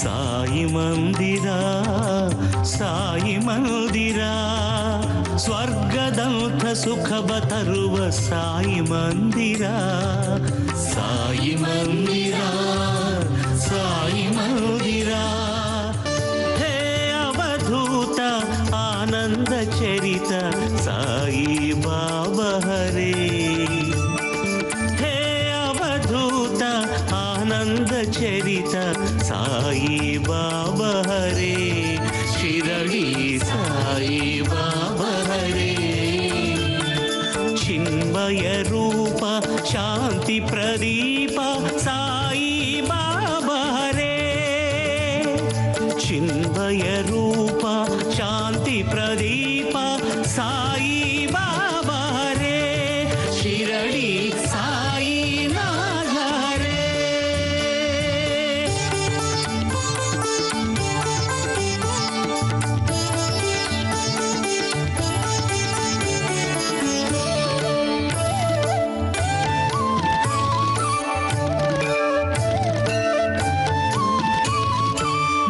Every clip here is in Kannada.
ಸಾಯಿ ಮಂದಿರ, ಸಾಯಿ ಮಂದಿರ, ಸ್ವರ್ಗದಂಥ ಸುಖವ ತರುವ ಸಾಯಿ ಮಂದಿರ, ಸಾಯಿ ಮಂದಿರ, ಸಾಯಿ ಮಂದಿರ. ಹೇ ಅವಧೂತ ಆನಂದ ಚರಿತ ಸಾಯಿ ಬಾಬಾ ಹರೇ, ಹೇ ಅವಧೂತ ಆನಂದ ಚರಿತ ಸಾಯಿ ಬಾಬಾ ಹರೇ, ಶಿರಡಿ ಸಾಯಿ ಬಾಬಾ ಹರೇ. ಚಿನ್ಮಯ ರೂಪ ಶಾಂತಿ ಪ್ರದೀಪ ಸಾಯಿ ಬಾಬಾ ಹರೇ, ಚಿನ್ಮಯ ರೂಪ ಶಾಂತಿ ಪ್ರದೀಪ ಸಾಯಿ ಬಾಬಾ ಹರೇ, ಶಿರಡಿ ಸಾಯಿ ನಾಥ ಹರೇ.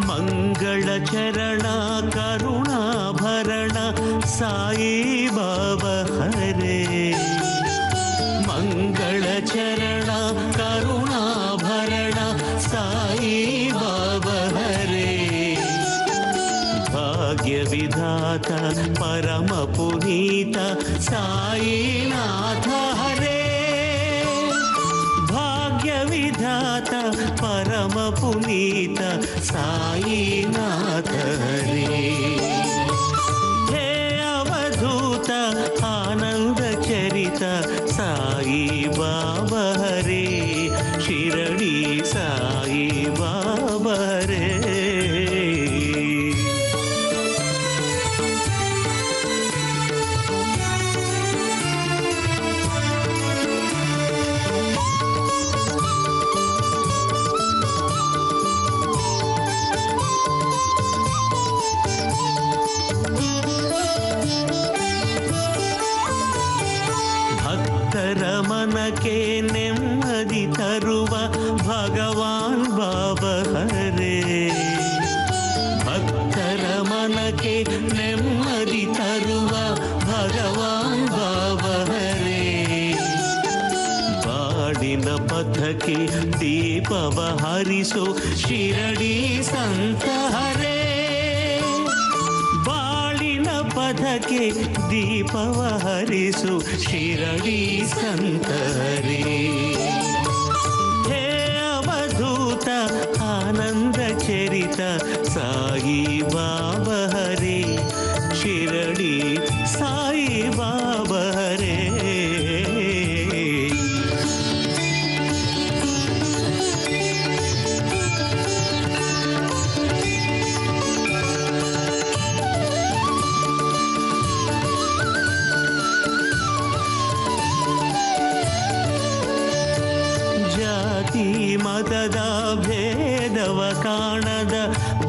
ಮಂಗಳ ಚರಣ ಕರುಣಾಭರಣ ಸಾಯಿ ಬಾಬಾ ಹರೇ, ಮಂಗಳ ಚರಣ ಕರುಣಾಭರಣ ಸಾಯಿ ಬಾಬಾ ಹರೇ. ಭಾಗ್ಯ ವಿಧಾತ ಪರಮ ಪುನೀತ ಸಾಯಿನಾಥ ಹರೇ, ಭಾಗ್ಯ ವಿಧಾತ ಪರಮ ಪುನೀತ ಸಾಯಿನಾಥ ಹರೇ. ಹೇ ಅವಧೂತ ಆನಂದ ಚರಿತ ಸಾಯಿ ಬಾಬಾ ಹರೇ, ಶಿರಡಿ ಸಾಯಿ ಬಾಬಾ ಹರೇ. ಭಕ್ತರ ಮನಕ್ಕೆ ನೆಮ್ಮದಿ ತರುವ ಭಗವಾನ್ ಬಾಬಾ ಹರೇ, ಭಕ್ತರ ಮನಕ್ಕೆ ನೆಮ್ಮದಿ ತರುವ ಭಗವಾನ್ ಬಾಬಾ ಹರೇ. ಬಾಡಿನ ಪಥಕ್ಕೆ ದೀಪವ ಹರಿಸೋ ಶಿರಡಿ ಸಂತ ಹರೇ, ಬಾಳಿನ ಪಥಕ್ಕೆ ದೀಪವ ಹರಿಸು ಶಿರಡಿ ಸಂತ ಹರೇ. ಹೇ ಅವಧೂತ ಆನಂದ ಚರಿತ ಸಾಯಿ ಬಾಬಾ ಹರೇ, ಶಿರಡಿ ಸಾಯಿ ಬಾಬಾ ಹರೇ. ಜಾತಿ ಮತದ ಭೇದವ ಕಾಣದ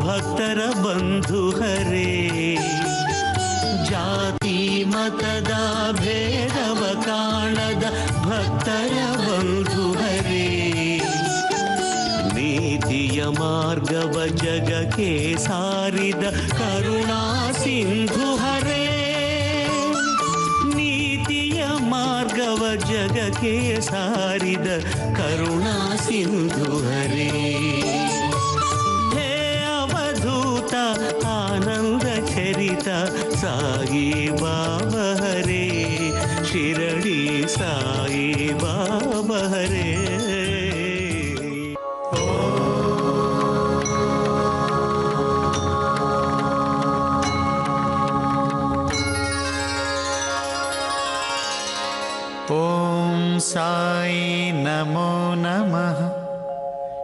ಭಕ್ತರ ಬಂಧು ಹರೇ, ಜಾತಿ ಮತದ ಭೇದವ ಕಾಣದ ಭಕ್ತರ ಬಂಧು ಹರೇ. ನೀತಿಯ ಮಾರ್ಗವ ಜಗಕ್ಕೆ ಸಾರಿದ ಕರುಣಾ ಸಿಂಧು ಹರೇ, ನೀತಿಯ ಮಾರ್ಗವ ಜಗಕ್ಕೆ ಸಾರಿದ ಕರುಣಾ ಸಿಂಧು ಹರೇ. ಹೇ ಅವಧೂತ ಆನಂದ ಚರಿತ ಸಾಯಿ ಬಾಬಾ ಹರೇ, ಶಿರಡಿ ಸಾಯಿ ಬಾಬಾ ಹರೇ. ಓಂ ಸಾಯಿ ನಮೋ ನಮಃ,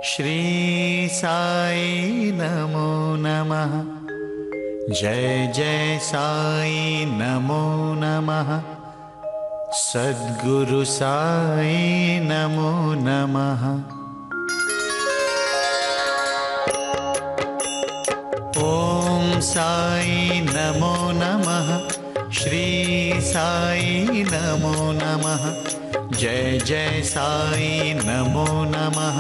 ಶ್ರೀ ಸಾಯಿ ನಮೋ ನಮಃ, ಜಯ ಜಯ ಸಾಯಿ ನಮೋ ನಮಃ, ಸದ್ಗುರು ಸಾಯಿ ನಮೋ ನಮಃ. ಓಂ ಸಾಯಿ ನಮೋ ನಮಃ, ಶ್ರೀ ಸಾಯಿ ನಮೋ ನಮಃ, ಜಯ ಜಯ ಸಾಯಿ ನಮೋ ನಮಃ,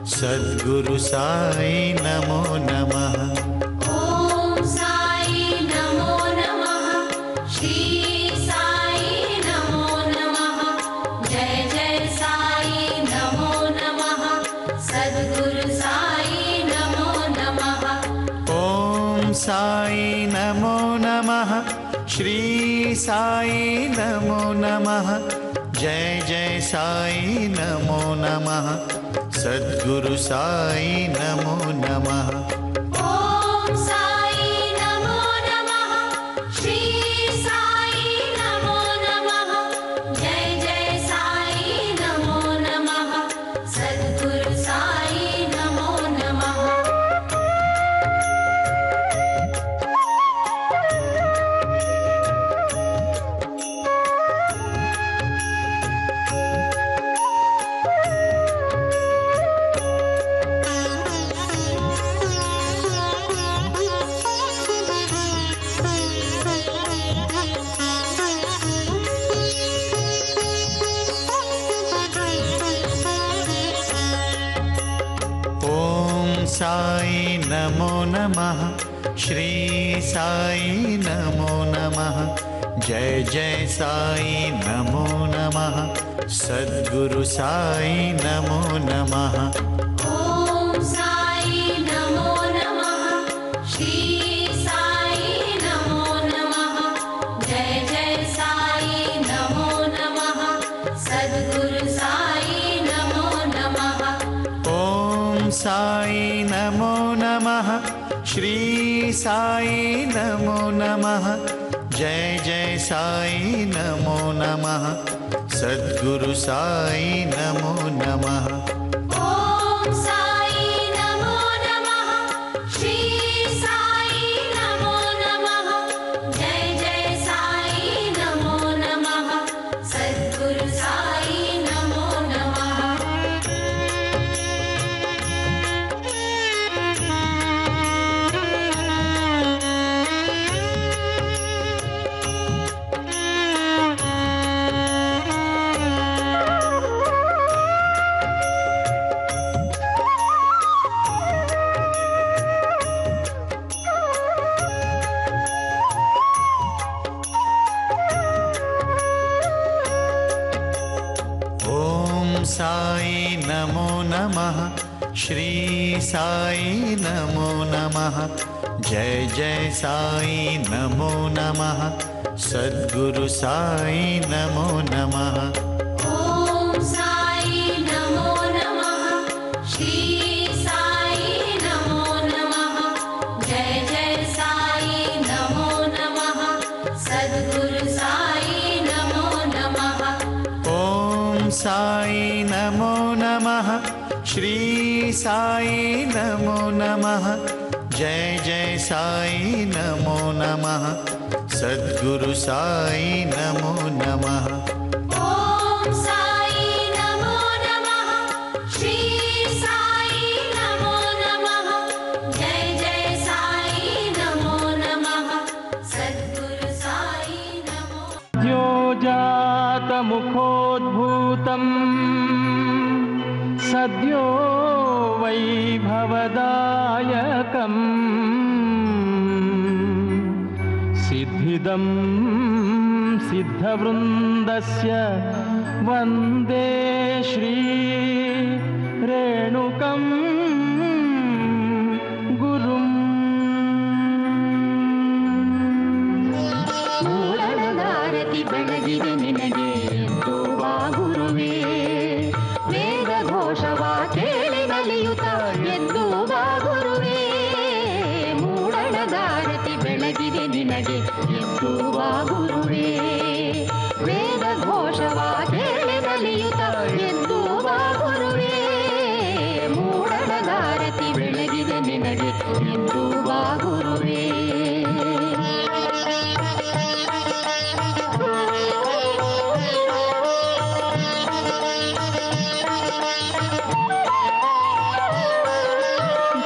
सद्गुरु साई नमो नमः। ॐ साई नमो नमः। श्री साई नमो नमः। जय जय साई नमो नमः। सद्गुरु साई नमो नमः। ॐ साई नमो नमः। श्री साई नमो नमः। जय जय साई नमो नमः। सद्गुरु साई नमो नमः। ॐ साई नमो नमः। श्री साई नमो नमः। जय जय साई नमो नमः। सद्गुरु साई नमो नमः। साई नमो नमः। श्री साई नमो नमः। जय जय साई नमो नमः। सद्गुरु साई नमो नमः। ॐ साई नमो नमः। श्री साई नमो नमः। जय जय साई नमो नमः। सद्गुरु साई नमो नमः। ॐ साई नमो नमः। श्री साई नमो नमः। जय जय साई नमो नमः। सद्गुरु साई नमो नमः। ॐ साई नमो नमः। श्री साई नमो नमः। जय जय साई नमो नमः। सद्गुरु साई नमो नमः। साई नमो नमः। श्री साई नमो नमः। जय जय साई नमो नमः। सद्गुरु साई नमो नमः। ॐ साई नमो नमः। श्री साई नमो नमः। जय जय साई नमो नमः। सद्गुरु साई नमो नमः। ॐ साई नमो नमः। श्री साई नमो नमः। जय जय साई नमो नमः। सद्गुरु साई नमो नमः। ॐ साई नमो नमः। श्री साई नमो नमः। जय जय साई नमो नमः। सद्गुरु साई नमो। द्योजातमुखोद्भूतम् सद्यो वैभवदायकम् सिद्धिदं सिद्धवृन्दस्य वन्दे श्री रेणुकं गुरुम्। ಮೂಡಣದಾರತಿ ಬೆಳಗಿದೆ ನಿನಗೆ ಎಂದೋವಾ ಗುರುವೇ. ವೇದ ಘೋಷವ ಕೇಳಿ ನಲಿಯುತ್ತ ಎದ್ದುವಾ ಗುರುವೇ. ಮೂಡಣದಾರತಿ ಬೆಳಗಿದೆ ನಿನಗೆ ಎದ್ದುವಾ ಗುರುವೇ. ವೇದ ಘೋಷವ ಕೇಳಿ ನಲಿಯುತ್ತ ಎದ್ದುವಾ ಗುರುವೇ. ಮೂಡಣದಾರತಿ ಬೆಳಗಿದೆ ನಿನಗೆ ಎದ್ದುವಾ ಗುರುವೇ.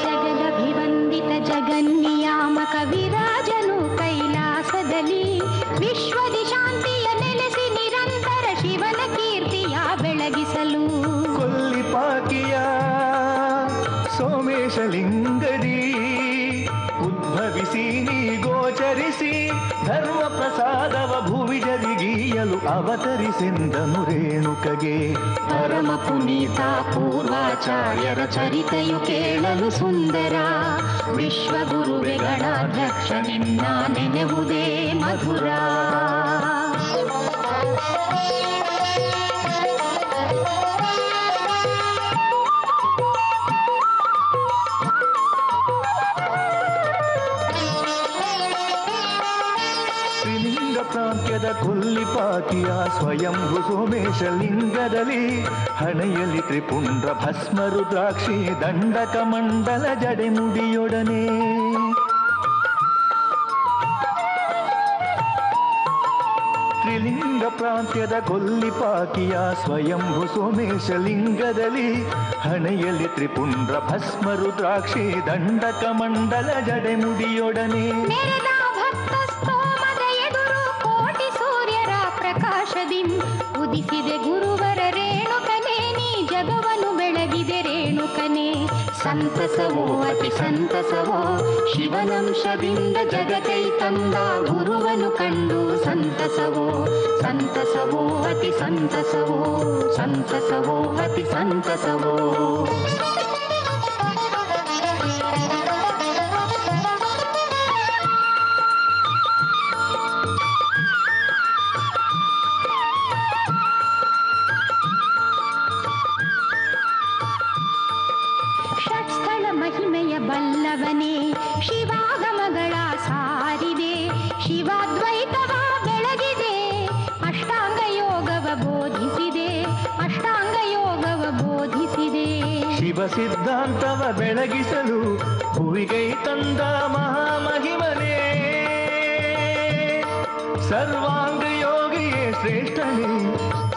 ಜಗದಭಿವಂದಿತ ಜಗನ್ನಿಯಾಮಕ ವಿರಾಜನು ಕೈಲಾಸದಲ್ಲಿ ವಿಶ್ವದಿ ಶಾಂತಿಯ ನೆಲೆಸಿ ನಿರಂತರ ಶಿವನ ಕೀರ್ತಿಯ ಬೆಳಗಿಸಲು ಕೊಲ್ಲಿಪಾಕಿಯ ಸೋಮೇಶಲಿಂಗದಿ ಉದ್ಭವಿಸಿ ನೀ ಗೋಚರಿಸಿ ಧರ್ಮ ಪ್ರಸಾದವ ಭುವಿ ಜರಿಗೀಯಲು ಅವತರಿಸೆಂದನು ರೇಣುಕಗೆ. ಪರಮ ಪುನೀತ ಪೂರ್ವಾಚಾರ್ಯರ ಚರಿತೆಯು ಕೇಳಲು ಸುಂದರ. ವಿಶ್ವಗುರುವೆ ಗಣಾಧ್ಯಕ್ಷ ನಿನ್ನ ನೆನೆವುದೇ ಮಧುರ. ಪ್ರಾಂತ್ಯದ ಕೊಲ್ಲಿಪಾಕಿಯ ಸ್ವಯಂಭು ಸೋಮೇಶಲಿಂಗದಲ್ಲಿ ಹಣೆಯಲ್ಲಿ ತ್ರಿಪುಂಡ್ರ ಭಸ್ಮ ರುದ್ರಾಕ್ಷಿ ದಂಡಕ ಮಂಡಲ ಜಡೆಮುಡಿಯೊಡನೆ. ತ್ರಿಲಿಂಗ ಪ್ರಾಂತ್ಯದ ಕೊಲ್ಲಿಪಾಕಿಯ ಸ್ವಯಂಭು ಸೋಮೇಶಲಿಂಗದಲ್ಲಿ ಹಣೆಯಲ್ಲಿ ತ್ರಿಪುಂಡ್ರ ಭಸ್ಮ ರುದ್ರಾಕ್ಷಿ ದಂಡಕ ಮಂಡಲ ಜಡೆಮುಡಿಯೊಡನೆ. ಉದಿಸಿದೆ ಗುರುವರ ರೇಣುಕನೇ ನೀ ಜಗವನ್ನು ಬೆಳಗಿದೆ ರೇಣುಕನೇ. ಸಂತಸವೋ ಅತಿ ಸಂತಸವೋ ಶಿವನಂಶದಿಂದ ಜಗತ್ತೈ ತಂದ ಗುರುವನು ಕಂಡು ಸಂತಸವೋ ಸಂತಸವೋ ಅತಿ ಸಂತಸವೋ ಸಂತಸವೋ ಅತಿ ಸಂತಸವೋ. ಬಲ್ಲವನೇ ಶಿವಾಗಮಗಳ ಸಾರಿದೆ. ಶಿವಾದ್ವೈತವ ಬೆಳಗಿದೆ. ಅಷ್ಟಾಂಗ ಯೋಗವ ಬೋಧಿಸಿದೆ. ಅಷ್ಟಾಂಗ ಯೋಗವ ಬೋಧಿಸಿದೆ. ಶಿವ ಸಿದ್ಧಾಂತವ ಬೆಳಗಿಸಲು ಭುವಿಗೈ ತಂದ ಮಹಾಮಹಿಮನೇ. ಸರ್ವಾಂಗ ಯೋಗಿಯೇ ಶ್ರೇಷ್ಠನೇ.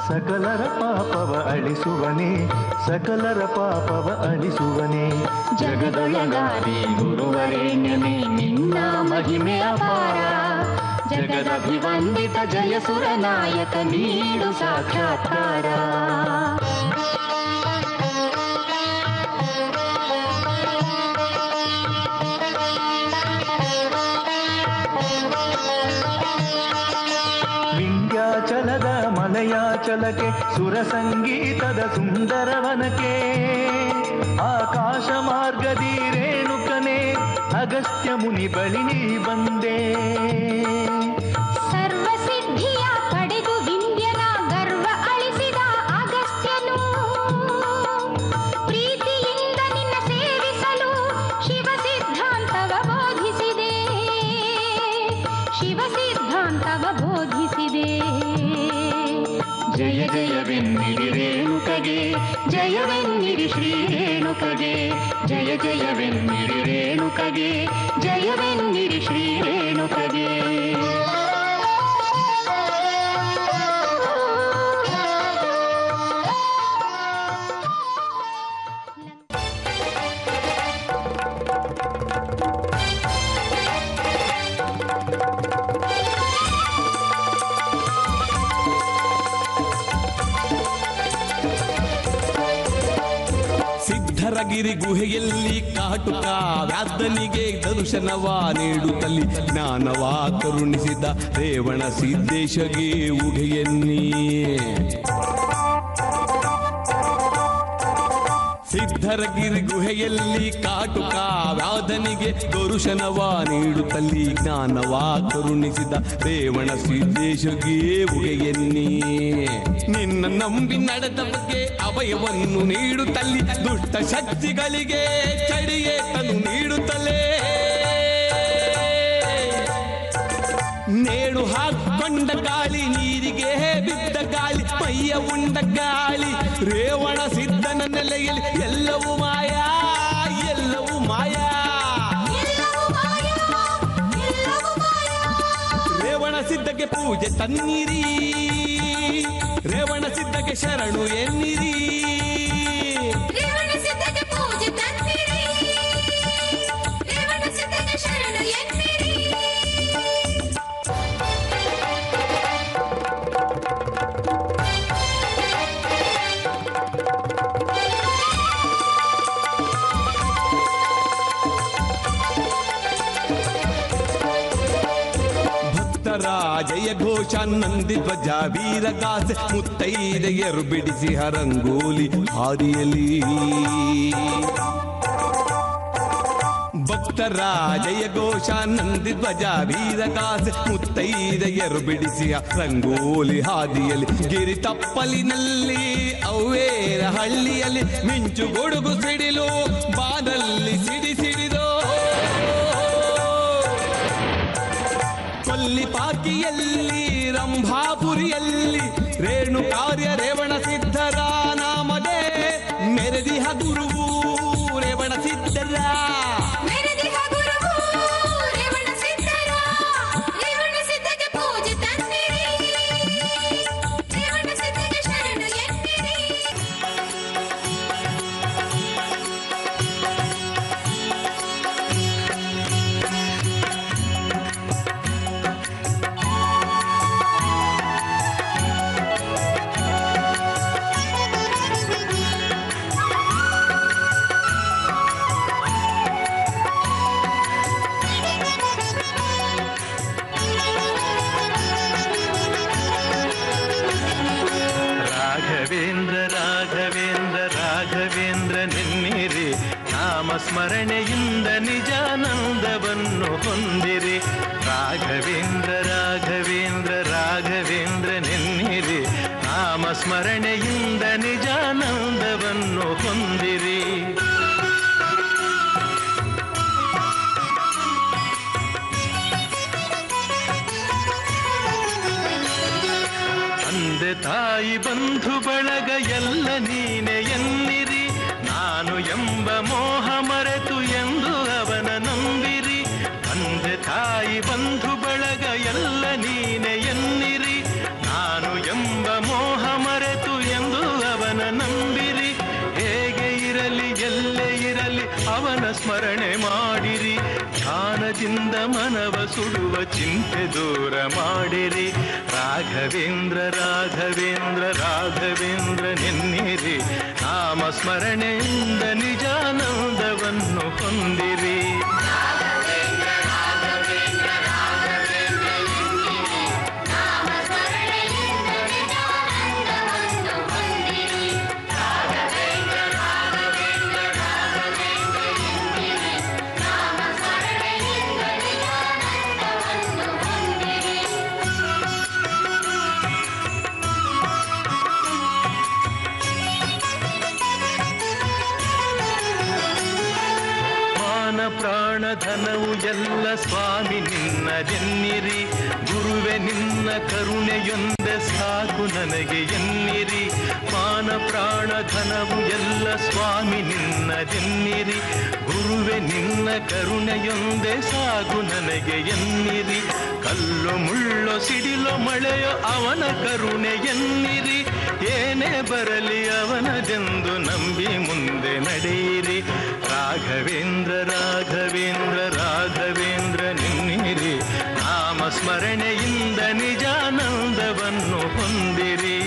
ಸಕಲರ ಪಾಪವ ಅಳಿಸುವನೇ. ಸಕಲರ ಪಾಪವ ಅಳಿಸುವನೇ. ಜಗದೊಳಗಾದಿ ಗುರುವರೇಣ್ಯನೇ ನಿನ್ನ ಮಹಿಮೆ ಅಪಾರ. ಜಗದಭಿವಂದಿತ ಜಯಸುರ ನಾಯಕ ನೀಡು ಸಾಕ್ಷಾತ್ಕಾರ. ವಿಂಧ್ಯಾಚಲದ ಮಲಯಾಚಲಕ್ಕೆ ಸುರ ಸಂಗೀತದ ಸುಂದರವನಕ್ಕೆ ಆಕಾಶ ಮಾರ್ಗದಿ ರೇಣುಕನೇ ಅಗಸ್ತ್ಯ ಮುನಿ ಬಳಿ ನೀ ಬಂದೆ. ಸರ್ವಸಿದ್ಧಿಯ ಪಡೆದು ವಿಂಧ್ಯನ ಗರ್ವ ಅಳಿಸಿದ ಅಗಸ್ತ್ಯನು ಪ್ರೀತಿಯಿಂದ ನಿನ್ನ ಸೇವಿಸಲು ಶಿವ ಸಿದ್ಧಾಂತವ ಬೋಧಿಸಿದೆ. ಶಿವ ಸಿದ್ಧಾಂತವ ಬೋಧಿಸಿದೆ. ಜಯ ಜಯವೆನ್ನಿರಿ ರೇಣುಕಗೆ ಜಯವೆನ್ನಿರಿ ಶ್ರೀ ರೇಣುಕಗೆ. ಜಯ ಜಯವೆನ್ನಿರಿ ರೇಣುಕಗೆ ಜಯವೆನ್ನಿರಿ ಶ್ರೀ ರೇಣುಕಗೆ. ಸಿದ್ಧರಗಿರಿ ಗುಹೆಯಲ್ಲಿ ಕಾಟುಕ ವ್ಯಾಧನಿಗೆ ದರ್ಶನವ ನೀಡುತ್ತಲಿ ಜ್ಞಾನವ ಕರುಣಿಸಿದ ರೇವಣ ಸಿದ್ದೇಶಗೆ ಉಗೆಯನ್ನಿ. ಸಿದ್ಧರಗಿರಿ ಗುಹೆಯಲ್ಲಿ ಕಾಟುಕ ವ್ಯಾಧನಿಗೆ ದರ್ಶನವ ನೀಡುತ್ತಲಿ ಜ್ಞಾನವ ಕರುಣಿಸಿದ ರೇವಣ ಸಿದ್ದೇಶಗೆ ಉಗೆಯನ್ನಿ. ನಿನ್ನ ನಂಬಿ ನಡೆದವರಿಗೆ ಅಭಯವನ್ನು ನೀಡುತ್ತಲ್ಲಿ ದುಷ್ಟ ಶಕ್ತಿಗಳಿಗೆ ಚಡಿಯೇತನು ನೀಡುತ್ತಲೇ. ನೇಣು ಹಾಕೊಂಡ ಗಾಳಿ ನೀರಿಗೆ ಬಿದ್ದ ಗಾಳಿ ಮೈಯ ಉಂಡ ಗಾಳಿ ರೇವಣ ಸಿದ್ಧನ ನೆಲೆಯಲ್ಲಿ ಎಲ್ಲವೂ ಮಾಯಾ ಎಲ್ಲವೂ ಮಾಯಾ. ರೇವಣ ಸಿದ್ಧಗೆ ಪೂಜೆ ತನ್ನಿರಿ. ರೇವಣ ಸಿದ್ಧಗೆ ಶರಣು ಎನ್ನಿರಿ. ರೇವಣ ಸಿದ್ಧಗೆ ಪೂಜೆ ತನ್ನಿರಿ. ರೇವಣ ಸಿದ್ಧಗೆ ಶರಣು ಎನ್ನಿರಿ. ಭಕ್ತರ ಜಯ ಘೋಷ ನಂದಿ ಧ್ವಜ ವೀರಗಾಸೆ ಮುತ್ತೈದೆಯರು ಬಿಡಿಸಿ ಹರಂಗೋಲಿ ಹಾದಿಯಲಿ ಭಕ್ತರ ಜಯ ಘೋಷ ನಂದಿ ಧ್ವಜ ವೀರಗಾಸೆ ಮುತ್ತೈದೆಯರು ಬಿಡಿಸಿ ರಂಗೋಲಿ ಹಾದಿಯಲ್ಲಿ ಗಿರಿ ತಪ್ಪಲಿನಲ್ಲಿ ಅವ್ವೇರ ಹಳ್ಳಿಯಲ್ಲಿ ಮಿಂಚು ಗೊಡುಗು ಸಿಡಿಲು ಬಾದಲ್ಲಿ ಸಿಡಿಸಿಡಿದೋ ಕೊಲ್ಲಿಪಾಕಿಯಲ್ಲಿ ರಂಭಾಪುರಿಯಲ್ಲಿ ರೇಣುಕಾರ್ಯ ರೇವಣ ಸಿದ್ಧರ ನಾಮದೇ ಮೆರೆದಿಹ ಗುರುವು ರೇವಣ ಸಿದ್ಧರ ಮೆರೆದಿಹ ಗುರುವು ರೇವಣ ಸಿದ್ಧರ ರೇವಣ ಸಿದ್ಧಗೆ ಪೂಜೆ ತನ್ನಿರಿ ರೇವಣ ಸಿದ್ಧಗೆ ಶರಣು ಎನ್ನಿರಿ ರಾಘವೇಂದ್ರ ರಾಘವೇಂದ್ರ ರಾಘವೇಂದ್ರ ನೆನ್ನಿರಿ ನಾಮ ಸ್ಮರಣೆಯಿಂದ ನಿಜಾನಂದವನ್ನು ಹೊಂದಿರಿ ರಾಘವೇಂದ್ರ ರಾಘವೇಂದ್ರ ರಾಘವೇಂದ್ರ ನೆನ್ನಿರಿ ನಾಮ ಸ್ಮರಣೆಯಿಂದ ನಿಜಾನಂದವನ್ನು ಹೊಂದಿರಿ ತಂದೆ ತಾಯಿ ಬಂಧು ಬಳಗ ಎಲ್ಲ ನೀನೆ ಎನ್ನಿರಿ ನಾನು ಎಂಬ ಮೋಹ ಮರೆತು ಎಂದು ಅವನ ನಂಬಿರಿ ತಂದೆ ತಾಯಿ ಬಂಧು ಬಳಗ ಎಲ್ಲ ನೀನೆ ಎನ್ನಿರಿ ನಾನು ಎಂಬ ಮೋಹ ಮರೆತು ಎಂದು ಅವನ ನಂಬಿರಿ ಹೇಗೆ ಇರಲಿ ಎಲ್ಲೇ ಇರಲಿ ಅವನ ಸ್ಮರಣೆ ಮಾಡಿರಿ ಧ್ಯಾನದಿಂದ ಮನವ ಸುಡುವ ಚಿಂತೆ ದೂರ ಮಾಡಿರಿ ರಾಘವೇಂದ್ರ ರಾಘವೇಂದ್ರ ರಾಘವೇಂದ್ರ ನೆನ್ನಿರಿ ನಾಮ ಸ್ಮರಣೆಯಿಂದ ನಿಜಾನಂದವನ್ನು ಹೊಂದಿರಿ ಪ್ರಾಣ ಧನವು ಎಲ್ಲ ಸ್ವಾಮಿ ನಿನ್ನದೆನ್ನಿರಿ ಗುರುವೆ ನಿನ್ನ ಕರುಣೆಯೊಂದೆ ಸಾಕು ನನಗೆ ಎನ್ನಿರಿ ಮಾನ ಪ್ರಾಣ ಧನವು ಎಲ್ಲ ಸ್ವಾಮಿ ನಿನ್ನದೆನ್ನಿರಿ ಗುರುವೆ ನಿನ್ನ ಕರುಣೆಯೊಂದೆ ಸಾಕು ನನಗೆ ಎನ್ನಿರಿ ಕಲ್ಲು ಮುಳ್ಳು ಸಿಡಿಲು ಮಳೆಯೋ ಅವನ ಕರುಣೆ ಎನ್ನಿರಿ ಏನೇ ಬರಲಿ ಅವನದೆಂದು ನಂಬಿ ಮುಂದೆ ನಡೆಯಿರಿ ರಾಘವೇಂದ್ರ ರಾಘವೇಂದ್ರ ರಾಘವೇಂದ್ರ ನಿನ್ನಿರಿ ನಾಮ ಸ್ಮರಣೆಯಿಂದ ನಿಜಾನಂದವನ್ನು ಹೊಂದಿರಿ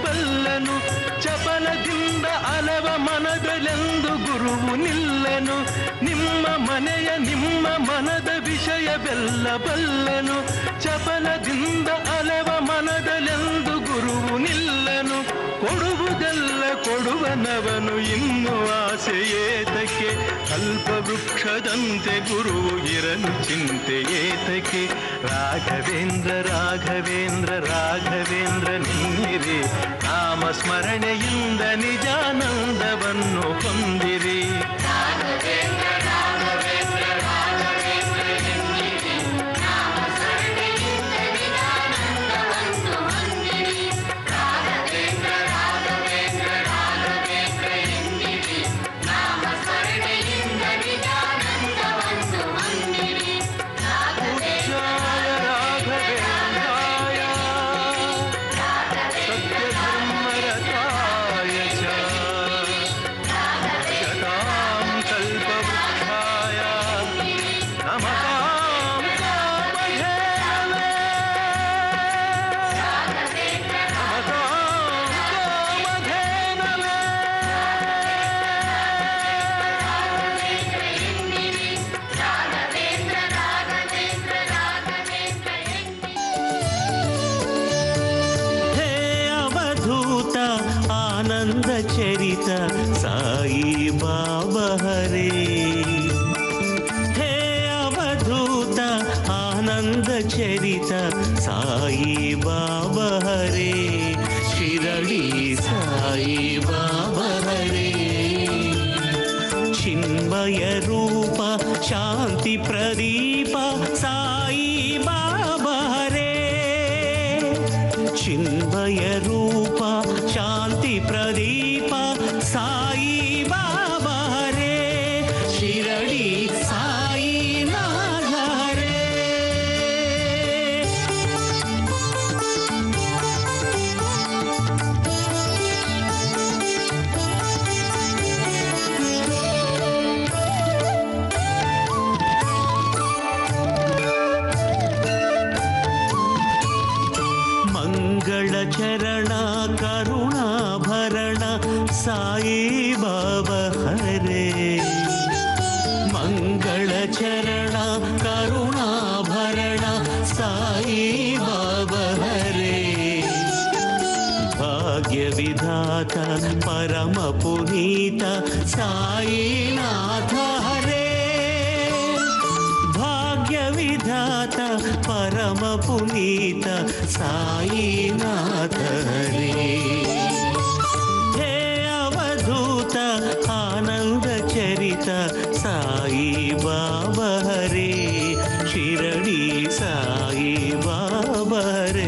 ಬಲ್ಲನು ಚಪಲದಿಂದ ಅಲವ ಮನದಲೆಂದು ಗುರುವು ನಿಲ್ಲನು ನಿಮ್ಮ ಮನೆಯ ನಿಮ್ಮ ಮನದ ವಿಷಯವೆಲ್ಲ ಬಲ್ಲನು ಚಪಲದಿಂದ ಅಲವ ಮನದಲೆಂದು ಗುರುವು ನಿಲ್ಲನು ಕೊಡುವುದೆಲ್ಲ ಕೊಡುವನವನು ಇನ್ನು ಆಸೆ ಏತಕ್ಕೆ ಕಲ್ಪವೃಕ್ಷದಂತೆ ಗುರುವು ಇರಲು ಚಿಂತೆ ಏತಕ್ಕೆ ರಾಘವೇಂದ್ರ ರಾಘವೇಂದ್ರ ರಾಘವೇಂದ್ರ ನಿನ್ನಿರಿ ನಾಮ ಸ್ಮರಣೆಯಿಂದ ನಿಜಾನಂದವನ್ನು ಹೊಂದಿರಿ ಹರೇ. ಹೇ ಅವಧೂತ ಆನಂದ ಚರಿತ ಸಾಯಿ ಬಾಬಾ ಹರೇ. ಶಿರಡಿ ಸಾಯಿ ಬಾಬಾ ಹರೇ. ಚಿನ್ಮಯ ರೂಪ ಶಾಂತಿ ಪ್ರದೀಪ ಸಾಯಿ ಬಾಬಾ ಹರೇ. ಚಿನ್ಮಯ ರೂಪ ಶಾಂತಿ ಪ್ರದೀಪ ಸಾಯಿ ಬಾಬಾ ಹರೇ. ಶಿರಡಿ ಸಾಯಿ ನಾಥ ಹರೇ. ಮಂಗಳ ಚರಣ ಕರುಣಾಭರಣ ಸಾಯಿ ಬಾಬಾ ಹರೇ. ಮಂಗಳ ಚರಣ ಕರುಣಾಭರಣ ಸಾಯಿ ಬಾಬಾ ಹರೇ. ಭಾಗ್ಯ ವಿಧಾತ ಪರಮ ಪುನೀತ ಸಾಯಿನಾಥ ಹರೇ. ಭಾಗ್ಯ ವಿಧಾತ ಪರಮ ಪುನೀತ ಸಾಯಿನಾಥ ಹರೇ. ಹೇ ಅವಧೂತ ಆನಂದ ಚರಿತ ಸಾಯಿ ಬಾಬಾ ಹರೇ. ಶಿರಡಿ ಸಾಯಿ ಬಾಬಾ ಹರೇ.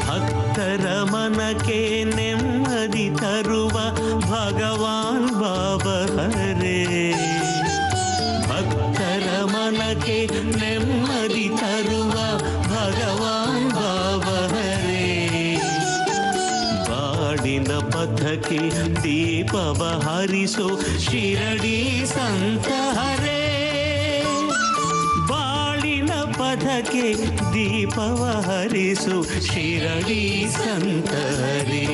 ಭಕ್ತರ ಮನಕ್ಕೆ ನೆಮ್ಮದಿ ತರುವ ಭಗವಾನ್ ಬಾಬಾ ಹರೇ. ಭಕ್ತರ ಮನಕ್ಕೆ ನೆಮ್ಮದಿ ತರುವ ಭಗವಾನ್ ಬಾಬಾ ಹರೇ. ಬಾಡಿನ ಪಥಕ್ಕೆ ದೀಪವ ಹರಿಸೋ ಶಿರಡಿ ಸಂತ ಹರೇ. ಬಾಳಿನ ಪಥಕ್ಕೆ ದೀಪವ ಹರಿಸು ಶಿರಡಿ ಸಂತ ಹರೇ.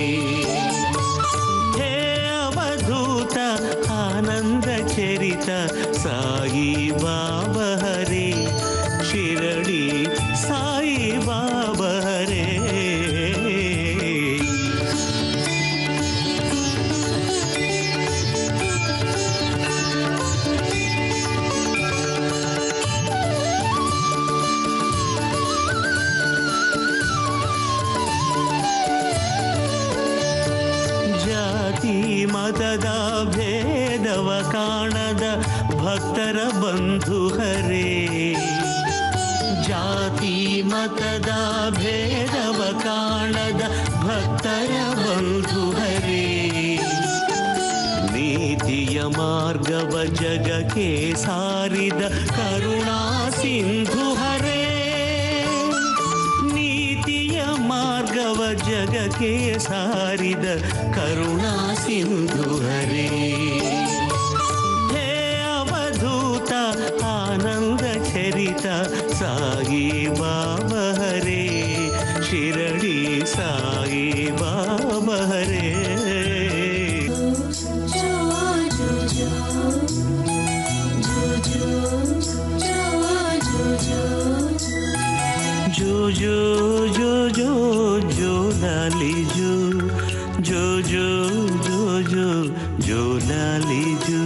ಹೇ ಅವಧೂತ ಆನಂದ ಚರಿತ ಸಾಯಿ ಬಾಬಾ ಹರೇ. ಶಿರಡಿ ಸಾಯಿ ಬಾಬಾ ಹರೇ. ಮತದ ಭೇದವ ಕಾಣದ ಭಕ್ತರ ಬಂಧು ಹರೇ. ಜಾತಿ ಮತದ ಭೇದವ ಕಾಣದ ಭಕ್ತರ ಬಂಧು ಹರೇ. ನೀತಿಯ ಮಾರ್ಗವ ಜಗಕ್ಕೆ ಸಾರಿದ ಕರುಣಾ ಸಿಂಧು ಹರೇ. ನೀತಿಯ ಮಾರ್ಗವ ಜಗಕ್ಕೆ ಸಾರಿದ ಕರುಣಾ ಸಿಂಧು ಹರೇ. ಹೇ ಅವಧೂತ ಆನಂದ ಚರಿತ ಸಾಯಿ ಬಾಬಾ ಹರೇ. ಶಿರಡಿ ಸಾಯಿ ಬಾಬಾ ಹರೇ. जो जो जो जो जो लाली जो जो जो जो जो जो लाली जो.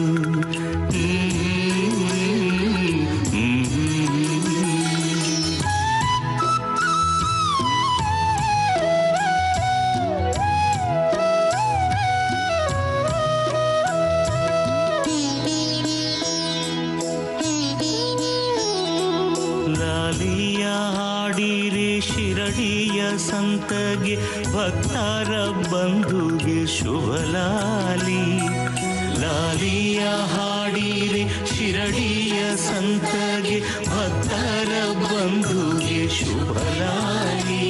ಲಾಲಿಯ ಹಾಡಿರಿ ಶಿರಡಿಯ ಸಂತಗೆ ಭಕ್ತರ ಬಂಧುಗೆ ಶುಭ ಲಾಲಿ. ಲಾಲಿಯ ಹಾಡಿರಿ ಶಿರಡಿಯ ಸಂತಗೆ ಭಕ್ತರ ಬಂಧುಗೆ ಶುಭ ಲಾಲಿ.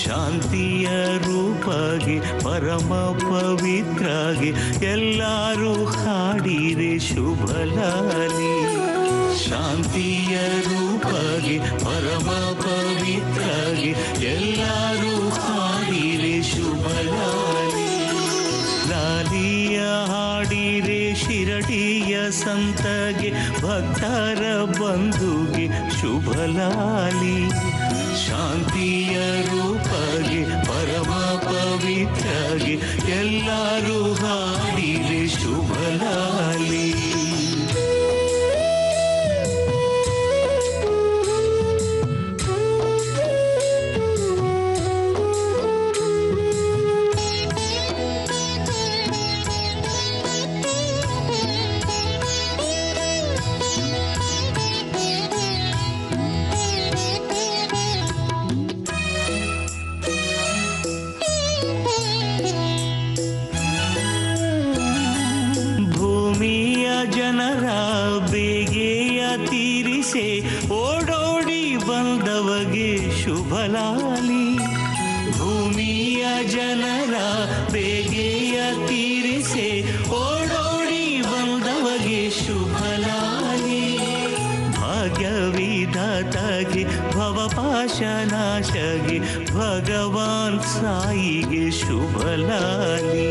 ಶಾಂತಿಯ ರೂಪಗೆ ಪರಮ ಪವಿತ್ರಾಗೆ ಎಲ್ಲರೂ ಹಾಡಿರಿ ಶುಭ ಲಾಲಿ. ಶಾಂತಿಯ ರೂಪಗೆ ಪರಮ ಪವಿತ್ರ ಪವಿತ್ರಗೆ ಎಲ್ಲರೂ ಹಾಡಿರೆ ಶುಭಲಾಲಿ. ಲಾಲಿಯ ಹಾಡಿರೆ ಶಿರಡಿಯ ಸಂತಗೆ ಭಕ್ತರ ಬಂಧುಗೆ ಶುಭಲಾಲಿ. ಶಾಂತಿಯ ರೂಪಗೆ ಪರಮ ಪವಿತ್ರಗೆ ಎಲ್ಲರೂ ಹಾಡಿರೆ ಶುಭಲಾಲಿ. ಜನರ ಬೇಗೆಯ ತೀರಿಸೆ ಓಡೋಡಿ ಬಂದವಗೆ ಶುಭಲಾಲಿ. ಭೂಮಿಯ ಜನರ ಬೇಗೆಯ ತೀರಿಸೆ ಓಡೋಡಿ ಬಂದವಗೆ ಶುಭಲಾಲಿ. ಭಾಗ್ಯವಿಧಾತಗೆ ಭವಪಾಶನಾಶಗೆ ಭಗವಾನ್ ಸಾಯಿಗೆ ಶುಭಲಾಲಿ.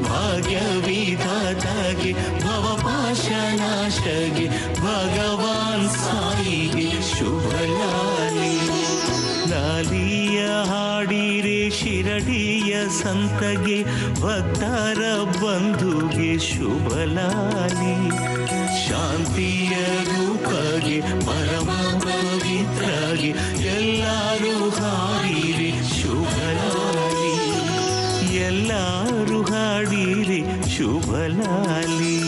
ಭಾಗ್ಯವಿಧಾತಗೆ ಭವಪಾಶನಾಶಗೆ ಭಗವಾನ್ ಸಾಯಿಗೆ ಶುಭಲಾಲಿ. ಲಾಲಿಯ ಹಾಡಿರೆ ಶಿರಡಿಯ ಸಂತಗೆ ಭಕ್ತರ ಬಂಧುಗೆ ಶುಭಲಾಲಿ. ಶಾಂತಿಯ ರೂಪಗೆ ಪರಮ ಪವಿತ್ರಗೆ ಎಲ್ಲರೂ ಹಾಡಿರೆ ಶುಭಲಾಲಿ. ಎಲ್ಲರೂ ಹಾಡಿರೆ ಶುಭಲಾಲಿ.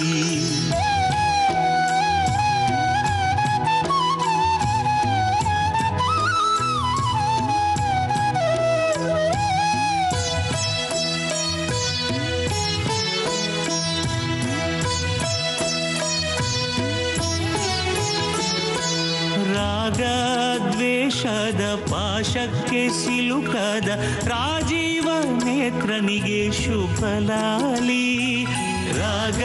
ರಾಗ ದ್ವೇಷದ ಪಾಶಕ್ಕೆ ಸಿಲುಕದ ರಾಜೀವ ನೇತ್ರನಿಗೆ ಶುಭಲಾಲಿ. ರಾಗ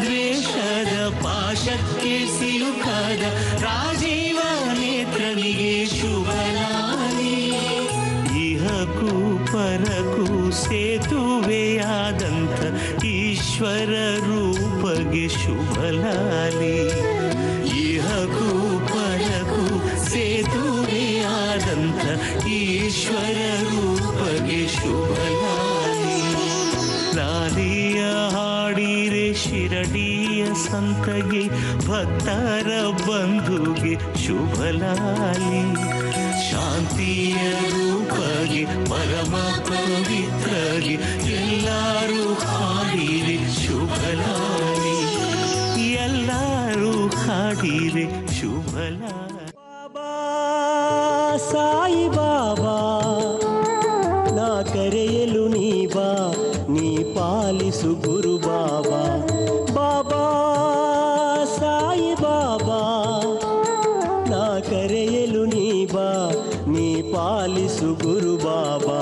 ದ್ವೇಷದ ಪಾಶಕ್ಕೆ ಸಿಲುಕದ ರಾಜೀವ ನೇತ್ರನಿಗೆ ಶುಭಲಾಲಿ. ಇಹಕ್ಕೂ ಪರಕ್ಕೂ ಸೇತುವೆಯಾದಂಥ ಈಶ್ವರ ರೂಪಗೆ ಶುಭಲಾಲಿ. ಇಹಕ್ಕೂ ಪರಕ್ಕೂ ಸೇತುವೆಯಾದಂಥ ಈಶ್ವರ ರೂಪಗೆ ಶುಭಲಾಲಿ. ಲಾಲಿಯ ಹಾಡಿರೆ ಶಿರಡಿಯ ಸಂತಗೆ ಭಕ್ತರ ಬಂಧುಗೆ ಶುಭಲಾಲಿ. ಶಾಂತಿಯ ರೂಪಗೆ ಪರಮ ಪವಿತ್ರಗೆ ಎಲ್ಲರೂ ಹಾಡಿರೆ ಶುಭಲಾಲಿ. ಎಲ್ಲರೂ ಹಾಡಿರೆ ಶುಭಲಾಲಿ. ಬಾಬಾ ಸಾಯಿ ಬಾಬಾ ನಾ ಕರೆಯಲು ನೀ ಬಾ, ನೀ ಪಾಲಿಸು ಗುರು ಬಾಬಾ. ಬಾಬಾ ಸಾಯಿ ಬಾಬಾ ನಾ ಕರೆಯಲು ನೀ ಬಾ, ನೀ ಪಾಲಿಸು ಗುರು ಬಾಬಾ.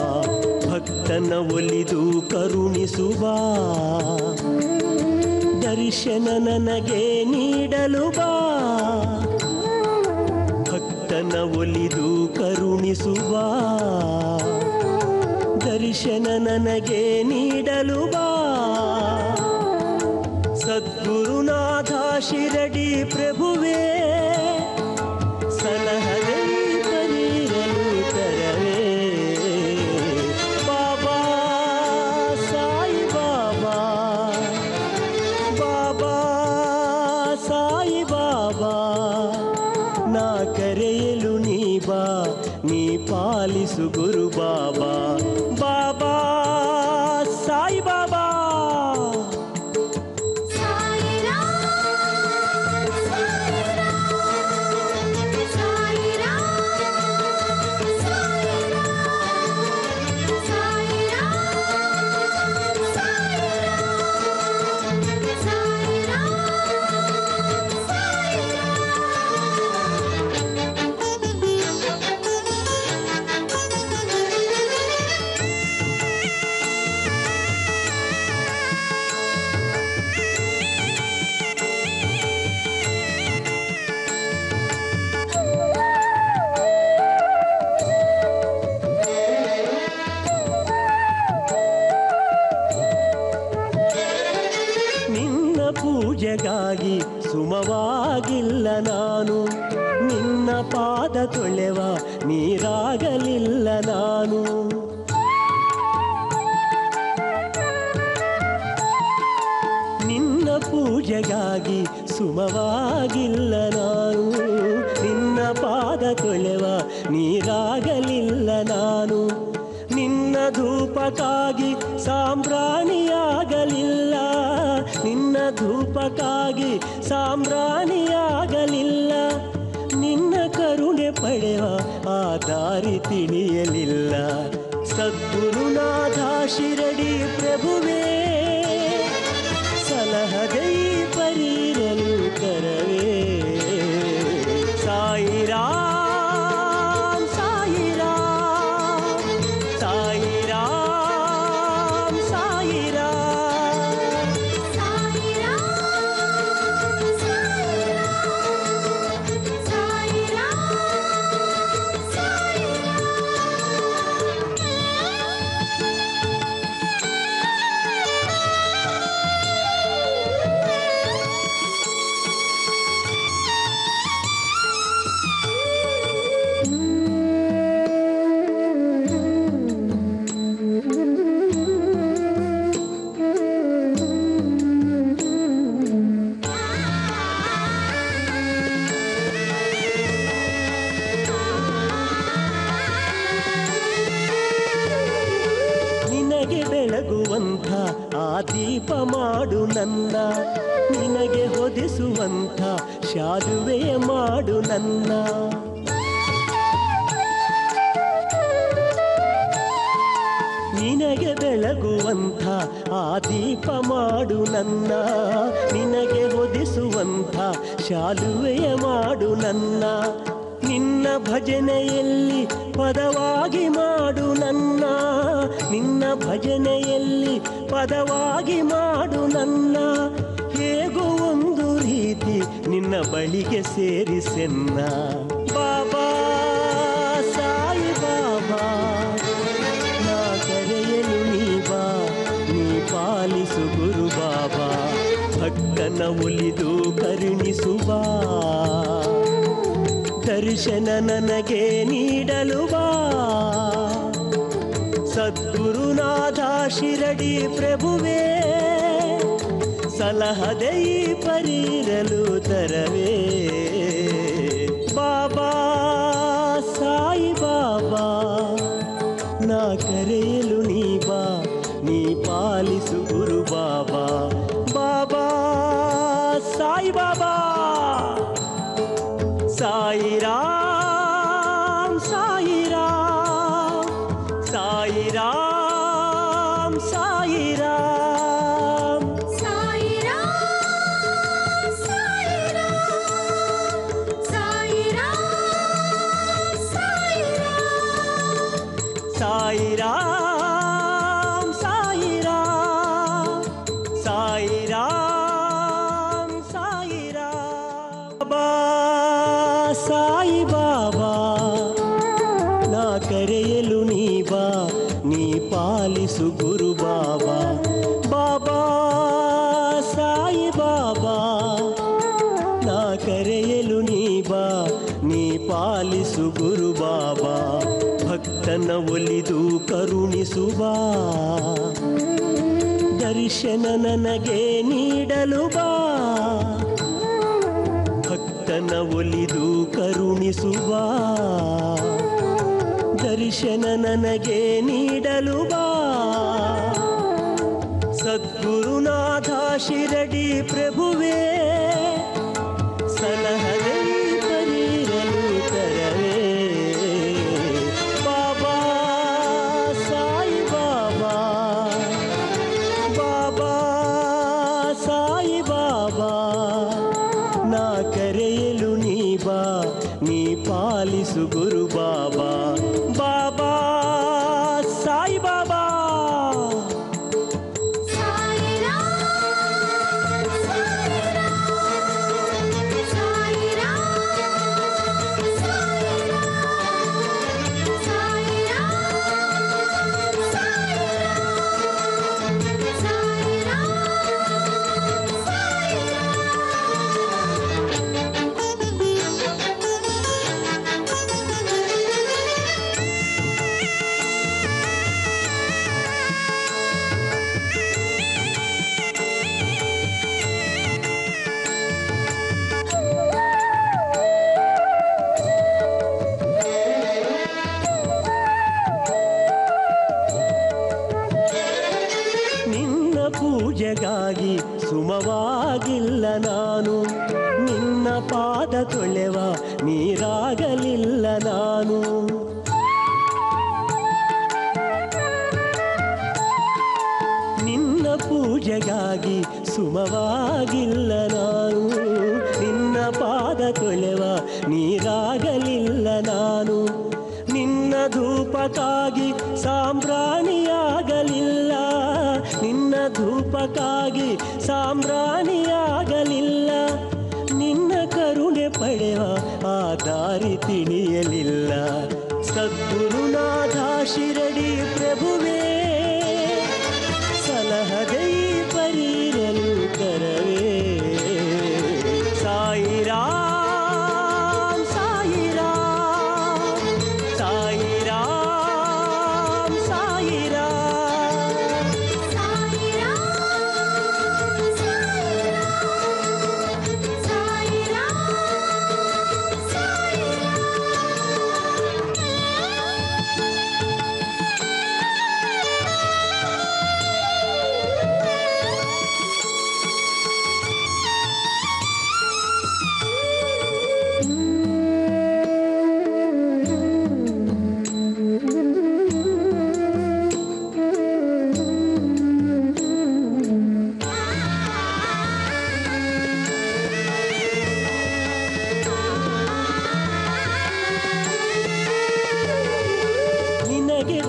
ಭಕ್ತನ ಒಲಿದು ಕರುಣಿಸುವ ದರ್ಶನ ನನಗೆ ನೀಡಲು ಬಾ. ಭಕ್ತನ ಒಲಿದು ಕರುಣಿಸುವ ದರ್ಶನ ನನಗೆ ನೀಡಲು ಬಾ. ಸದ್ಗುರುನಾಥ ಶಿರಡಿ ಪ್ರಭುವೇ ಸಲಹದೆ ನೀರಲು ತರವೇ. ಬಾಬಾ ಸಾಯಿ ಬಾಬಾ, ಬಾಬಾ ಸಾಯಿ ಬಾಬಾ ನಾ ಕರೆಯಲು ನೀ ಬಾ, ನೀ ಪಾಲಿಸು ಗುರು ಬಾಬಾ. ಬಾಬಾ ಸಾಯಿ ಬಾಬಾ. ನೀರಾಗಲಿಲ್ಲ ನಾನು. ನಿನ್ನ ಪೂಜೆಗಾಗಿ ಸುಮವಾಗಿಲ್ಲ ನಾನು. ನಿನ್ನ ಪಾದ ತೊಳೆವ ನೀರಾಗಲಿಲ್ಲ ನಾನು. ನಿನ್ನ ಧೂಪಕ್ಕಾಗಿ ಸಾಂಬ್ರಾಣಿಯಾಗಲಿಲ್ಲ. ನಿನ್ನ ಧೂಪಕ್ಕಾಗಿ ಸಾಂಬ್ರಾಣಿಯಾಗಲಿಲ್ಲ. ನಿನ್ನ ಕರುಣೆ ಪಡೆವ ಆ ದಾರಿ ತಿಳಿಯಲಿಲ್ಲ. ಸದ್ಗುರುನಾಥ ಶಿರಡಿ ಪ್ರಭುವೇ ಸಲಹದೈ ಪರಿರಲು ಕರವೇ. ಸಾಯಿರಾಮ್ ಸಾಯಿರಾಮ್ ಸಾಯಿರಾಮ್ ಸಾಯಿರಾಮ್ ಬೆಳಗುವಂಥ ಆ ದೀಪ ಮಾಡು ನನ್ನ. ನಿನಗೆ ಹೊದಿಸುವಂಥ ಶಾಲುವೆಯ ಮಾಡು ನನ್ನ. ನಿನಗೆ ಬೆಳಗುವಂಥ ಆ ದೀಪ ಮಾಡು ನನ್ನ. ನಿನಗೆ ಹೊದಿಸುವಂಥ ಶಾಲುವೆಯ ಮಾಡು ನನ್ನ. ನಿನ್ನ ಭಜನೆಯಲ್ಲಿ ಪದವಾಗಿ ಮಾಡು ನನ್ನ. ನಿನ್ನ ಭಜನೆಯಲ್ಲಿ ಪದವಾಗಿ ಮಾಡು ನನ್ನ. ಹೇಗೋ ಒಂದು ರೀತಿ ನಿನ್ನ ಬಳಿಗೆ ಸೇರಿಸೆನ್ನ. ಬಾಬಾ ಸಾಯಿ ಬಾಬಾ ನಾ ಕರೆಯಲು ನೀ ಬಾ. ನೀ ಪಾಲಿಸು ಗುರು ಬಾಬಾ. ಭಕ್ತನ ಒಲಿದು ಕರುಣಿಸುವ ದರ್ಶನ ನನಗೆ ನೀಡಲು ಬಾ. ಸದ್ಗುರುನಾಥ ಶಿರಡಿ ಪ್ರಭುವೇ ಸಲಹದೈ ಪರಿರಲು ತರವೇ. ಬಾಬಾ ಸಾಯಿ ಬಾಬಾ ನಾ ಕರೆಯಲು ನೀ ಬಾ. ನೀ ಪಾಲಿಸು ಗುರು ಬಾಬಾ. ಬಾಬಾ ಸಾಯಿ ಬಾಬಾ ಸಾಯಿರಾಮ್ ಸಾಯಿರಾಮ್ ಸಾಯಿರಾಮ್ ಸಾಯಿರಾಮ್ ಸಾಯಿರಾಮ್ ಸಾಯಿರಾಮ್ ಸಾಯಿರಾಮ್ ಸಾಯಿರಾಮ್. ಬಾಬಾ ಸಾಯಿ ಬಾಬಾ ನಾ ಕರೆಯಲು ನೀ ಬಾ. ನೀ ಪಾಲಿಸು ಗುರು ಬಾಬಾ. ಬಾಬಾ ಸಾಯಿ ಬಾಬಾ ನಾ ಕರೆಯಲು ನೀ ಬಾ. ನೀ ಪಾಲಿಸು ಗುರು ಬಾಬಾ. ಭಕ್ತನ ಒಲಿದು ಕರುಣಿಸುವ ದರ್ಶನ ನನಗೆ ನೀಡಲು ಬಾ. ಭಕ್ತನ ಒಲಿದು ಕರುಣಿಸುವ ದರ್ಶನ ನನಗೆ ನೀಡಲು ಬಾ. ಸದ್ಗುರುನಾಥ ಶಿರಡಿ ಪ್ರಭುವೇ ಸಲಹದೈ ಪರಿರಲು ತರವೇ. ಬಾಬಾ ಸಾಯಿ ಬಾಬಾ ಬಾಬಾ ಸಾಯಿ ಬಾಬಾ ನಾ ಕರೆಯಲು ನೀ ಬಾ. ನೀ ಪಾಲಿಸು ಗುರು ಬಾಬಾ. ಬಾಬಾ ಸಾಯಿ ಬಾಬಾ ಸಾಯಿರಾಮ್ ಸಾಯಿರಾಮ್ ಪೂಜೆಗಾಗಿ ಸುಮವಾಗಿಲ್ಲ ನಾನು, ನಿನ್ನ ಪಾದ ತೊಳೆವ ನೀರಾಗಲಿಲ್ಲ ನಾನು. ನಿನ್ನ ಪೂಜೆಗಾಗಿ ಸುಮವಾಗಿಲ್ಲ ನಾನು, ನಿನ್ನ ಪಾದ ತೊಳೆವ ನೀರಾಗಲಿಲ್ಲ ನಾನು. ನಿನ್ನ ಧೂಪಕ್ಕಾಗಿ ಸಾಂಬ್ರಾಣಿಯಾಗಲಿಲ್ಲ, ನಿನ್ನ ಧೂಪಕ್ಕಾಗಿ ಸಾಂಬ್ರಾಣಿಯಾಗಲಿಲ್ಲ. ನಿನ್ನ ಕರುಣೆ ಪಡೆವ ಆ ದಾರಿ ತಿಳಿಯಲಿಲ್ಲ. ಸದ್ಗುರುನಾಥ ಶಿರಡಿ ಪ್ರಭುವೇ, ಸಲಹದೆ ಈ ಪರಿರಲು ಕರವೇ. ಸಾಯಿರಾಮ್ ಸಾಯಿರಾಮ್ ಸಾಯಿರಾಮ್ ಸಾಯಿರಾಮ್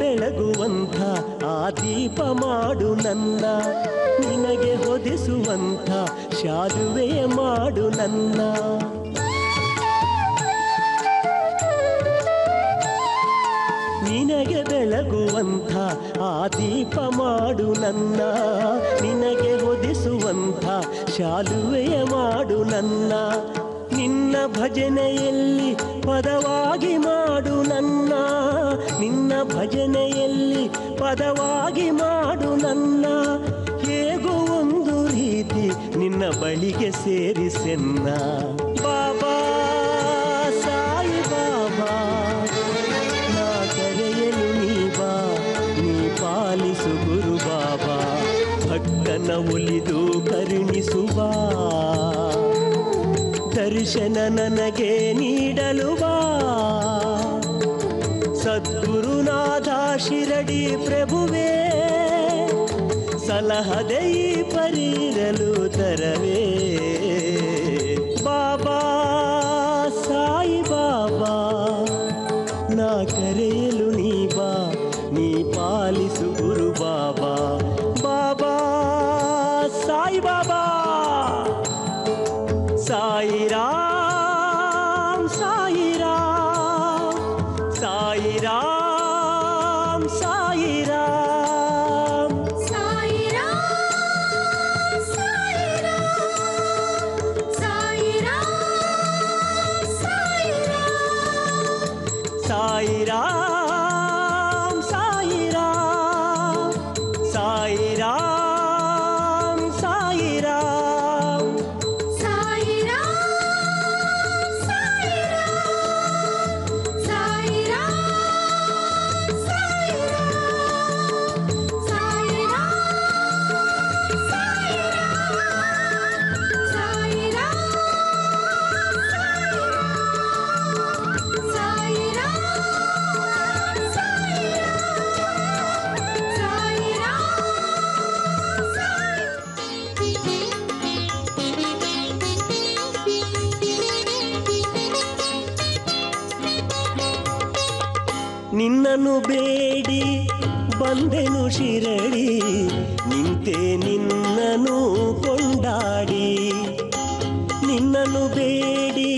ಬೆಳಗುವಂಥ ಆ ದೀಪ ಮಾಡು ನನ್ನ, ನಿನಗೆ ಹೊದಿಸುವಂಥ ಶಾಲುವೆ ಮಾಡು ನನ್ನ. ನಿನಗೆ ಬೆಳಗುವಂಥ ಆ ದೀಪ ಮಾಡು ನನ್ನ, ನಿನಗೆ ಹೊದಿಸುವಂಥ ಶಾಲುವೆಯ ಮಾಡು ನನ್ನ. ನಿನ್ನ ಭಜನೆಯಲ್ಲಿ ಪದವಾಗಿ ಮಾಡು ನನ್ನ, ನಿನ್ನ ಭಜನೆಯಲ್ಲಿ ಪದವಾಗಿ ಮಾಡು ನನ್ನ. ಹೇಗೋ ಒಂದು ರೀತಿ ನಿನ್ನ ಬಳಿಗೆ ಸೇರಿಸೆನ್ನ. ಬಾಬಾ ಸಾಯಿ ಬಾಬಾ, ನಾ ಕರೆಯಲು ನೀ ಬಾ, ನೀ ಪಾಲಿಸು ಗುರು ಬಾಬಾ. ಭಕ್ತನ ಒಲಿದು ಕರುಣಿಸುವ ದರ್ಶನ ನನಗೆ ನೀಡಲು ಬಾ. ಸದ್ಗುರುನಾಥ ಶಿರಡಿ ಪ್ರಭುವೇ, ಸಲಹದೆ ಈ ಪರಿರಲು ತರವೇ. ಬಾಬಾ ಸಾಯಿ ಬಾಬಾ, ನಾ ಕರೆಯಲು ನೀ ಬಾ, ನೀ ಪಾಲಿಸು ಗುರು ಬಾಬಾ. ಬಾಬಾ ಸಾಯಿ ಬಾಬಾ. ಸಾಯಿರಾಮ್ ಸಾಯಿರಾಮ್ ಸಾಯಿರಾಮ್ ಸಾಯಿರಾಮ್ ಸಾಯಿರಾಮ್ ಸಾಯಿರಾಮ್ ಸಾಯಿರಾಮ್ ಸಾಯಿರಾಮ್ ನಿನ್ನನ್ನು ಬೇಡಿ ಬಂದೆನು ಶಿರಡಿ, ನಿಂತೆ ನಿನ್ನನು ಕೊಂಡಾಡಿ. ನಿನ್ನನ್ನು ಬೇಡಿ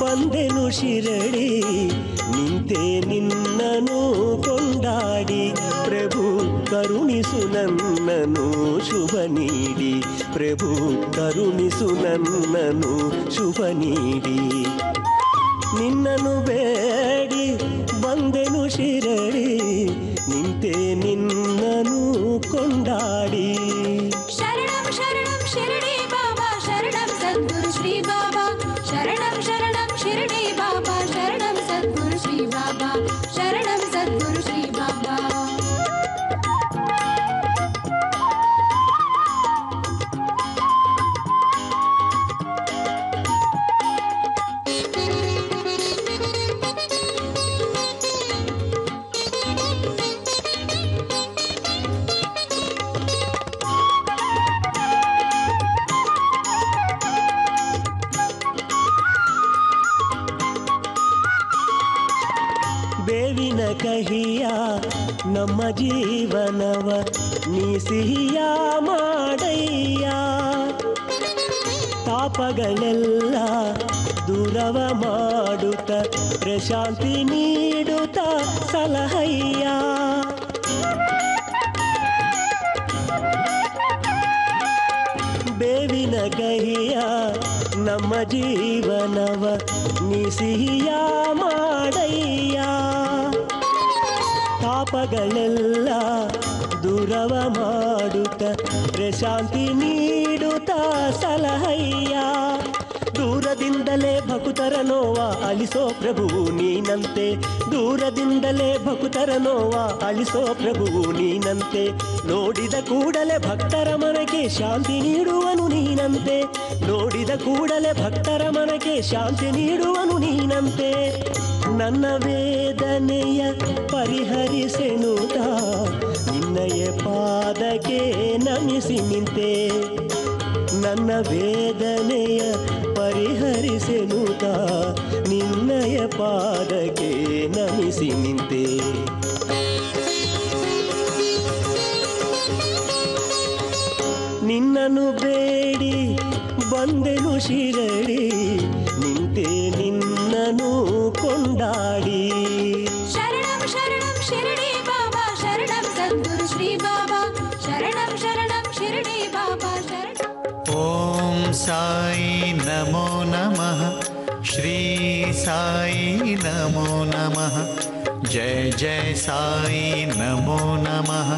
ಬಂದೆನು ಶಿರಡಿ, ನಿಂತೆ ನಿನ್ನನು ಕೊಂಡಾಡಿ. ಪ್ರಭು ಕರುಣಿಸು ನನ್ನನು ಶುಭ ನೀಡಿ, ಪ್ರಭು ಕರುಣಿಸು ನನ್ನನು ಶುಭ ನೀಡಿ. ನಿನ್ನನು ಬೇಡಿ ಬಂದೆನು ಶಿರಡಿ, ನಿಂತೆ ನಿನ್ನನು ಕೊಂಡಾಡಿ. ಶರಣಂ ಶರಣಂ ಶಿರಡಿ ಬಾಬಾ, ಶರಣಂ ಸದ್ಗುರು ಶ್ರೀ ಬಾಬಾ. ಶರಣಂ ಶರಣಂ ಶಿರಡಿ ಬಾಬಾ, ಶರಣಂ ಸದ್ಗುರು ಶ್ರೀ ಬಾಬಾ. ಶರಣಂ ಸದ್ಗುರು ಶ್ರೀ ಬಾಬಾ. ನಮ್ಮ ಜೀವನವ ನೀ ಸಿಹಿಯ ಮಾಡಯ್ಯ. ತಾಪಗಳೆಲ್ಲ ದೂರವ ಮಾಡುತ್ತ ಪ್ರಶಾಂತಿ ನೀಡುತ್ತ ಸಲಹಯ್ಯ. ಬೇವಿನ ಕಹಿಯ ನಮ್ಮ ಜೀವನವ ನೀ ಸಿಹಿಯ ಮಾಡಯ್ಯ. ತಾಪಗಳೆಲ್ಲ ದೂರವ ಮಾಡುತ್ತ ಪ್ರಶಾಂತಿ ನೀಡುತ್ತ ಸಲಹಯ್ಯ. ದೂರದಿಂದಲೇ ಭಕುತರ ನೋವ ಅಳಿಸೋ ಪ್ರಭುವು ನೀನಂತೆ. ದೂರದಿಂದಲೇ ಭಕುತರ ನೋವ ಅಳಿಸೋ ಪ್ರಭುವು ನೀನಂತೆ. ನೋಡಿದ ಕೂಡಲೇ ಭಕ್ತರ ಮನಕ್ಕೆ ಶಾಂತಿ ನೀಡುವನು ನೀನಂತೆ. ನೋಡಿದ ಕೂಡಲೇ ಭಕ್ತರ ಮನಕ್ಕೆ ಶಾಂತಿ ನೀಡುವನು ನೀನಂತೆ. ನನ್ನ ವೇದನೆಯ ಪರಿಹರಿಸೆನುತ ನಿನ್ನಯ ಪಾದಕ್ಕೆ ನಮಿಸಿ ನಿಂತೆ. ನನ್ನ ವೇದನೆಯ ಪರಿಹರಿಸೆನುತ ನಿನ್ನಯ ಪಾದಕ್ಕೆ ನಮಿಸಿ ನಿಂತೆ. ನಿನ್ನನ್ನು ಬೇಡಿ ಬಂದೆನು ಶಿರಡಿ, ನಿಂತೆ ನಿನ್ನನು ಕೊಂಡಾಡಿ. ಶರಣಂ ಶರಣಂ ಶಿರಡಿ ಬಾಬಾ ಶರಣಂ ಸದ್ಗುರು ಶ್ರೀ ಬಾಬಾ ಶರಣಂ ಶರಣಂ ಶಿರಡಿ ಬಾಬಾ ಶರಣಂ. ಓಂ ಸಾಯಿ ನಮೋ ನಮಃ ಶ್ರೀ ಸಾಯಿ ನಮೋ ನಮಃ. ಜಯ ಜಯ ಸಾಯಿ ನಮೋ ನಮಃ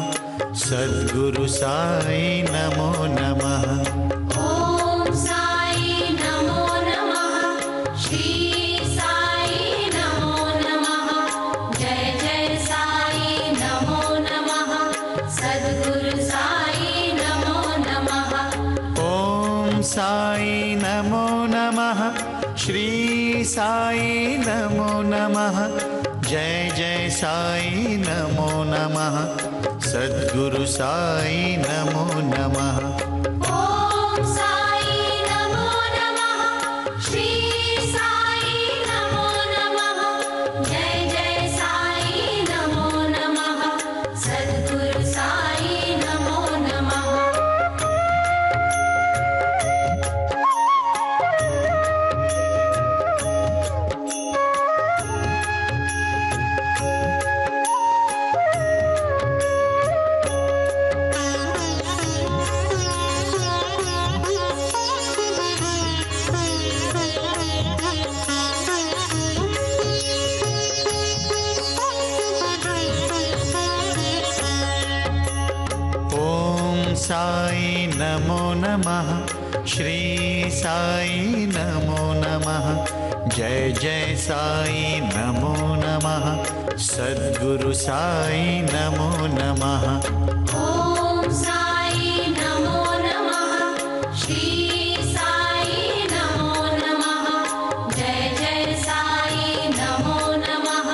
ಸದ್ಗುರು ಸಾಯಿ ನಮೋ ನಮಃ. ಓಂ ಸಾಯಿ ನಮೋ ನಮಃ ಶ್ರೀ ಸಾಯಿ ನಮೋ ನಮಃ. ಜಯ ಜಯ ಸಾಯಿ ನಮೋ ನಮಃ ಸದ್ಗುರು ಸಾಯಿ ನಮೋ ನಮಃ. ಓಂ ಸಾಯಿ ನಮೋ ನಮಃ ಶ್ರೀ ಸಾಯಿ ನಮೋ ನಮಃ. ಜಯ ಜಯ ಸಾಯಿ ನಮೋ ನಮಃ ಸದ್ಗುರು ಸಾಯಿ ನಮೋ ನಮಃ. ಓಂ ಸಾಯಿ ನಮೋ ನಮಃ ಶ್ರೀ ಸಾಯಿ ನಮೋ ನಮಃ. ಜಯ ಜಯ ಸಾಯಿ ನಮೋ ನಮಃ ಸದ್ಗುರು ಸಾಯಿ ನಮೋ ನಮಃ. ಸಾಯಿ ನಮೋ ನಮಃ ಶ್ರೀ ಸಾಯಿ ನಮೋ ನಮಃ. ಜಯ ಜಯ ಸಾಯಿ ನಮೋ ನಮಃ ಸದ್ಗುರು ಸಾಯಿ ನಮೋ ನಮಃ. ಓಂ ಸಾಯಿ ನಮೋ ನಮಃ ಶ್ರೀ ಸಾಯಿ ನಮೋ ನಮಃ. ಜಯ ಜಯ ಸಾಯಿ ನಮೋ ನಮಃ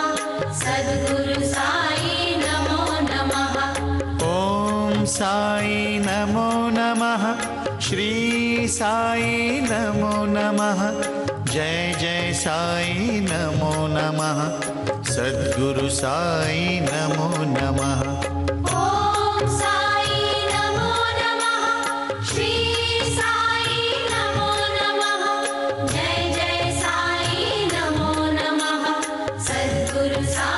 ಸದ್ಗುರು ಸಾಯಿ ನಮೋ ನಮಃ. ಓಂ ಸಾಯಿ ನಮೋ ನಮಃ ಶ್ರೀ ಸಾಯಿ ನಮೋ ನಮಃ. ಜಯ ಜಯ ಸಾಯಿ ನಮೋ ನಮಃ ಸದ್ಗುರು ಸಾಯಿ ನಮೋ ನಮಃ. ಓಂ ಸಾಯಿ ನಮೋ ನಮಃ ಶ್ರೀ ಸಾಯಿ ನಮೋ ನಮಃ. ಜಯ ಜಯ ಸಾಯಿ ನಮೋ ನಮಃ ಸದ್ಗುರು ಸಾಯಿ